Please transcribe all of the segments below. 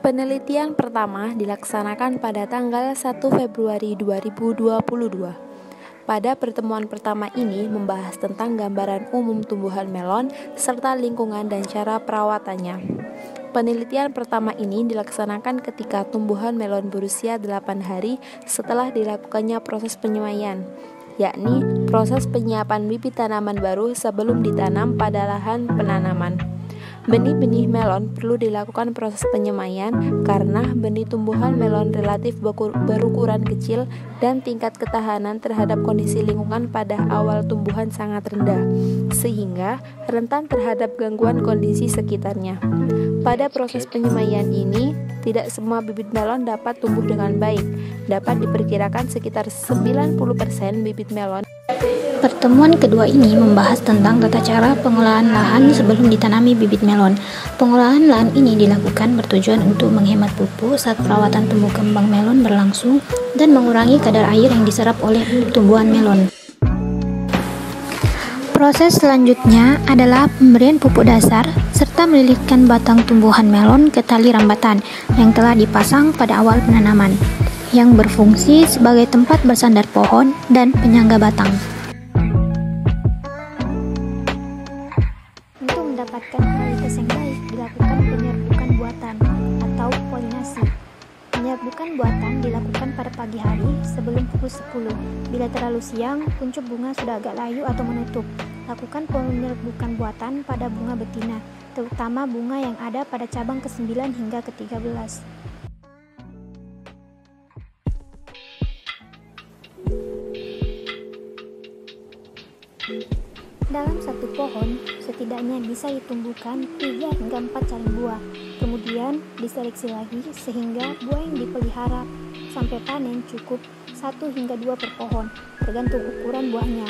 Penelitian pertama dilaksanakan pada tanggal 1 Februari 2022. Pada pertemuan pertama ini membahas tentang gambaran umum tumbuhan melon serta lingkungan dan cara perawatannya. Penelitian pertama ini dilaksanakan ketika tumbuhan melon berusia 8 hari setelah dilakukannya proses penyemaian, yakni proses penyiapan bibit tanaman baru sebelum ditanam pada lahan penanaman. Benih-benih melon perlu dilakukan proses penyemaian karena benih tumbuhan melon relatif berukuran kecil dan tingkat ketahanan terhadap kondisi lingkungan pada awal tumbuhan sangat rendah, sehingga rentan terhadap gangguan kondisi sekitarnya. Pada proses penyemaian ini, tidak semua bibit melon dapat tumbuh dengan baik. Dapat diperkirakan sekitar 90% bibit melon. Pertemuan kedua ini membahas tentang tata cara pengolahan lahan sebelum ditanami bibit melon. Pengolahan lahan ini dilakukan bertujuan untuk menghemat pupuk saat perawatan tumbuh kembang melon berlangsung dan mengurangi kadar air yang diserap oleh tumbuhan melon. Proses selanjutnya adalah pemberian pupuk dasar serta melilitkan batang tumbuhan melon ke tali rambatan yang telah dipasang pada awal penanaman, yang berfungsi sebagai tempat bersandar pohon dan penyangga batang. Untuk mendapatkan kualitas yang baik, dilakukan penyerbukan buatan atau polinasi. Penyerbukan buatan dilakukan pada pagi hari sebelum pukul 10. Bila terlalu siang, kuncup bunga sudah agak layu atau menutup. Lakukan penyerbukan buatan pada bunga betina, terutama bunga yang ada pada cabang ke-9 hingga ke-13. Dalam satu pohon, setidaknya bisa ditumbuhkan 3 hingga 4 cari buah. Kemudian diseleksi lagi sehingga buah yang dipelihara sampai panen cukup 1 hingga 2 per pohon, tergantung ukuran buahnya.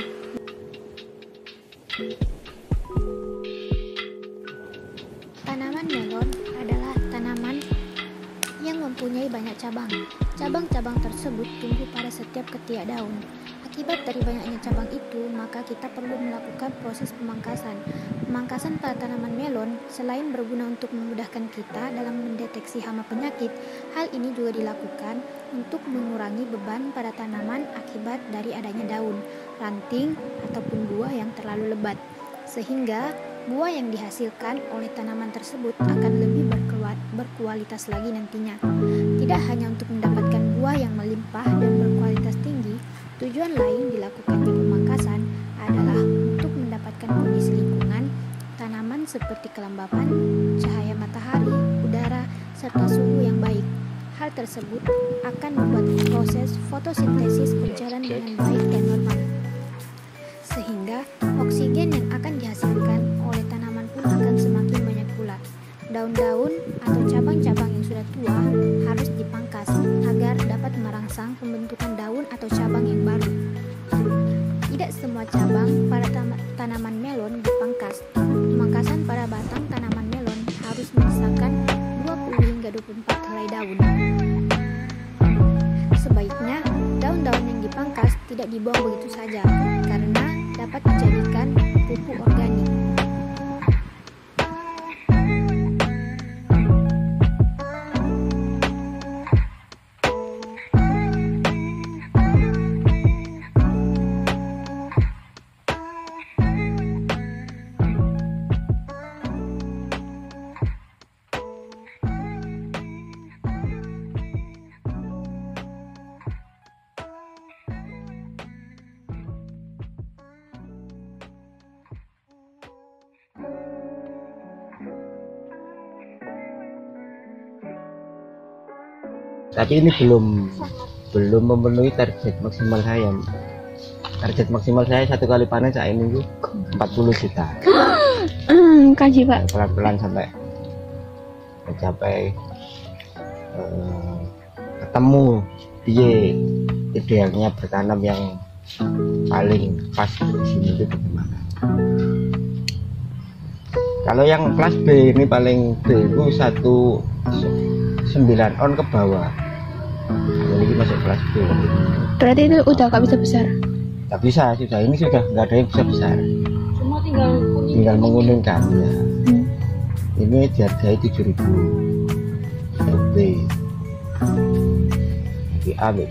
Tanaman melon adalah tanaman yang mempunyai banyak cabang. Cabang-cabang tersebut tumbuh pada setiap ketiak daun. Akibat dari banyaknya cabang itu, maka kita perlu melakukan proses pemangkasan. Pemangkasan pada tanaman melon selain berguna untuk memudahkan kita dalam mendeteksi hama penyakit, hal ini juga dilakukan untuk mengurangi beban pada tanaman akibat dari adanya daun, ranting, ataupun buah yang terlalu lebat. Sehingga buah yang dihasilkan oleh tanaman tersebut akan lebih berkualitas lagi nantinya. Tidak hanya untuk mendapatkan buah yang melimpah dan berkualitas tinggi, tujuan lain dilakukannya pemangkasan adalah untuk mendapatkan kondisi lingkungan tanaman seperti kelembapan, cahaya matahari, udara, serta suhu yang baik. Hal tersebut akan membuat proses fotosintesis berjalan dengan baik dan normal, sehingga oksigen yang akan dihasilkan oleh tanaman pun akan semakin banyak pula. Daun-daun atau cabang-cabang yang sudah tua harus dipangkas agar dapat merangsang pembentukan daun atau cabang yang baru. Tidak semua cabang pada tanaman melon dipangkas. Pemangkasan pada batang tanaman melon harus menyisakan 20 hingga 24 helai daun. Sebaiknya daun-daun yang dipangkas tidak dibuang begitu saja karena dapat dijadikan pupuk organik. Tapi ini belum memenuhi target maksimal saya. Target maksimal saya satu kali panen saat ini 40 juta. Kaji Pak. Pelan-pelan sampai mencapai ketemu idealnya bertanam yang paling pas di sini itu bagaimana. Kalau yang kelas B ini paling B itu 9 on ke bawah. Ini masuk kelas B. Berarti itu udah gak bisa besar? Gak bisa, sudah ini sudah nggak ada yang bisa besar. Cuma tinggal menguningkan ya. Ini dihargai 7.000. B, di A B,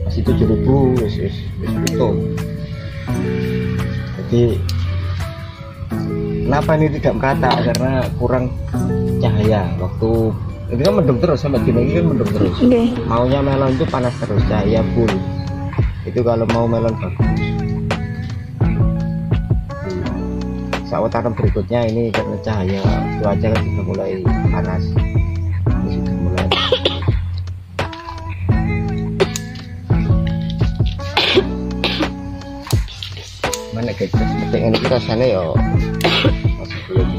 masih 7.000 wis tutup. Jadi kenapa ini tidak merata? Karena kurang cahaya. Waktu ini kan mendung terus, sampai gini kan mendung terus. Maunya melon itu panas terus, cahaya full. Itu kalau mau melon bagus. Saat tanam berikutnya ini karena cahaya cuaca kan sudah mulai panas. Ini sudah mulai. Mana guys, seperti ini kita sana ya masih belum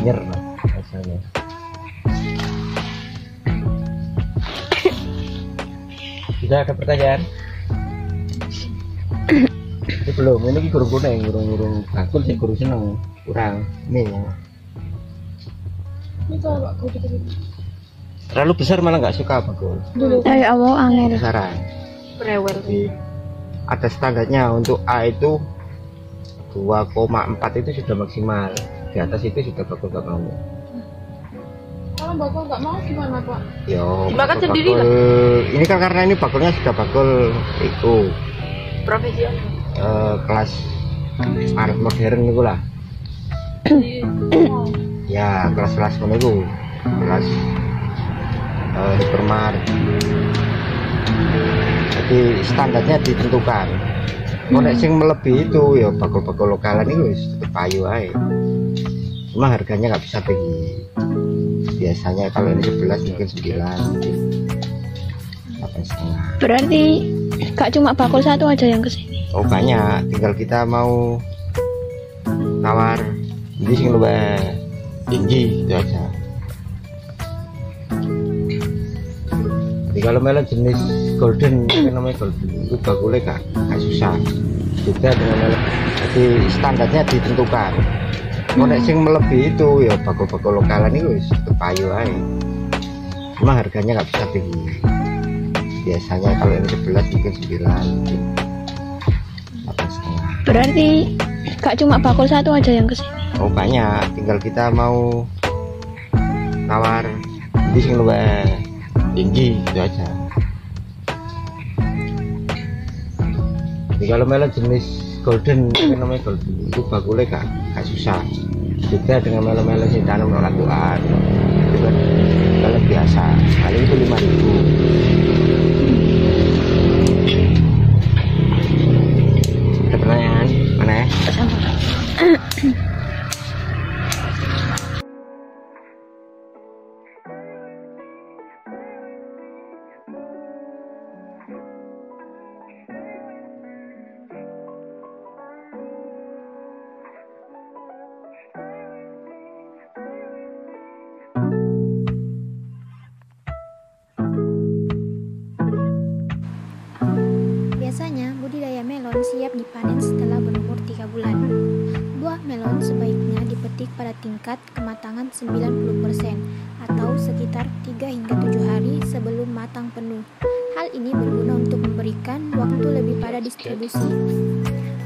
nyerah rasanya. Sudah ada pertanyaan? Ini belum, ini gurung kuning, gurung bakul sih, gurung seneng kurang ini ya. Terlalu besar malah nggak suka bakul. Ayo awal angin. Besaran. Rewel. Jadi ada standarnya untuk A itu 2,4 itu sudah maksimal. Di atas itu sudah bakul nggak mau. Kalau bakul nggak mau gimana Pak? Yo, Dimakan bakul, sendiri lah. ini kan karena ini bakulnya sudah bakul itu Profesional. kelas anak modern itu lah. Ya kelas itu kelas hypermart. Jadi standarnya ditentukan. Mau sing melebihi itu ya bakul-bakul lokalan itu tetap payu aja. Cuma harganya nggak bisa tinggi. Biasanya kalau ini 11 mungkin 9, 8,5. Berarti gak cuma bakul satu aja yang kesini. Oh banyak, tinggal kita mau nawar ini sing luwih tinggi itu aja. Jadi kalau melon jenis golden, kan namanya golden, itu bakulnya gak susah. Juga dengan melon, jadi standarnya ditentukan. Mau sing melebihi itu ya bakul-bakul lokalan itu tetap payu aja. Cuma harganya nggak bisa tinggi. Biasanya kalau ini 11 mungkin 9, 8,5. Berarti gak cuma bakul satu aja yang kesini. Oh banyak, tinggal kita mau nawar ini sing luwih tinggi itu aja. Jadi kalau melon jenis golden, kan namanya golden, itu bakulnya gak susah. Juga dengan melon-melon yang tanam latuan itu kan melon biasa, kali itu 5.000. Ada pertanyaan mana ya? Biasanya budidaya melon siap dipanen setelah berumur 3 bulan. Buah melon sebaiknya dipetik pada tingkat kematangan 90% atau sekitar 3 hingga 7 hari sebelum matang penuh. Hal ini berguna untuk memberikan waktu lebih pada distribusi.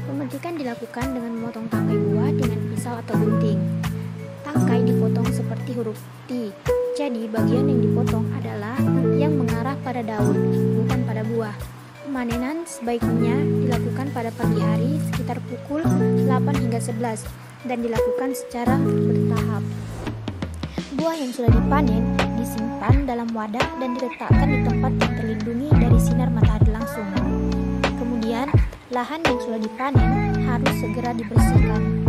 Pemetikan dilakukan dengan memotong tangkai buah dengan pisau atau gunting. Tangkai dipotong seperti huruf T. Jadi bagian yang dipotong adalah yang mengarah pada daun, bukan pada buah. Pemanenan sebaiknya dilakukan pada pagi hari sekitar pukul 8 hingga 11 dan dilakukan secara bertahap. Buah yang sudah dipanen disimpan dalam wadah dan diletakkan di tempat yang terlindungi dari sinar matahari langsung. Kemudian, lahan yang sudah dipanen harus segera dibersihkan.